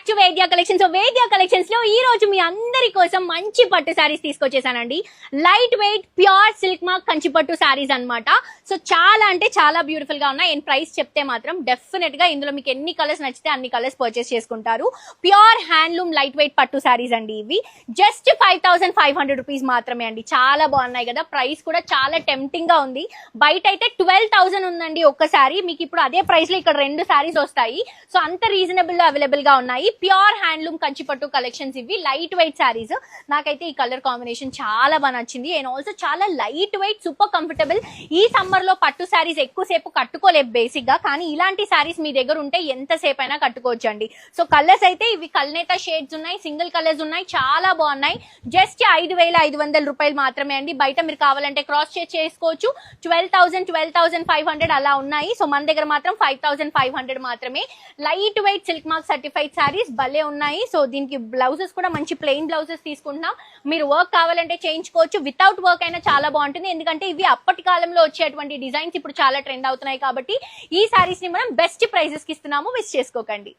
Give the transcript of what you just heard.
To Vedya collections. So Vedya collections లో ఈ రోజు మీ అందరి కోసం మంచి పట్టు శారీస్ తీసుకొచ్చేసానండి. Lightweight pure silk mark Kanchi పట్టు శారీస్ అన్నమాట. సో చాలా అంటే చాలా బ్యూటిఫుల్ గా ఉన్నాయి. అండ్ ప్రైస్ చెప్తే మాత్రం డెఫినెట్ గా ఇందులో మీకు ఎన్ని కలర్స్ నచ్చితే అన్ని కలర్స్ పర్చేస్ చేసుకుంటారు. ప్యూర్ హ్యాండ్లూమ్ లైట్ వెయిట్ పట్టు శారీస్ అండి. ఇవి జస్ట్ 5500 రూపీస్ మాత్రమే అండి. చాలా బాగున్నాయి కదా. ప్రైస్ కూడా చాలా టెంప్టింగ్ గా ఉంది. బయట అయితే 12,000 ఉందండి ఒక్కసారి. మీకు ఇప్పుడు అదే ప్రైస్ లో ఇక్కడ 2 శారీస్ వస్తాయి. సో అంత రీజనబుల్ లో అవైలబుల్ గా ఉన్నాయి. ప్యూర్ హ్యాండ్లూమ్ కంచిపట్టు కలెక్షన్స్ ఇవి. Light weight saris. నాకైతే ఈ కలర్ కాంబినేషన్ చాలా బాగా నచ్చింది. అండ్ ఆల్సో చాలా లైట్ వెయిట్, సూపర్ కంఫర్టబుల్. ఈ సమ్మర్ లో పట్టు శారీస్ ఎక్కువసేపు కట్టుకోలేవు బేసిక్ గా, కానీ ఇలాంటి శారీస్ మీ దగ్గర ఉంటే ఎంతసేపు అయినా కట్టుకోవచ్చు అండి. సో కలర్స్ అయితే ఇవి కల్నేతా షేడ్స్ ఉన్నాయి, సింగిల్ కలర్స్ ఉన్నాయి, చాలా బాగున్నాయి. జస్ట్ 5,500 రూపాయలు మాత్రమే అండి. బయట మీరు కావాలంటే క్రాస్ చెక్ చేసుకోవచ్చు. 12,000, 12,500 అలా ఉన్నాయి. సో మన దగ్గర మాత్రం 5,500 మాత్రమే. Light weight silk mark certified saris భలే ఉన్నాయి. సో దీనికి బ్లౌజెస్ కూడా మంచి ప్లెయిన్ బ్లౌజెస్ తీసుకుంటున్నాం. మీరు వర్క్ కావాలంటే చేయించుకోవచ్చు. వితౌట్ వర్క్ అయినా చాలా బాగుంటుంది. ఎందుకంటే ఇవి అప్పటి కాలంలో వచ్చేటువంటి డిజైన్స్ ఇప్పుడు చాలా ట్రెండ్ అవుతున్నాయి కాబట్టి ఈ శారీస్ ని మనం బెస్ట్ ప్రైజెస్ కి ఇస్తున్నాము. మిస్ చేసుకోకండి.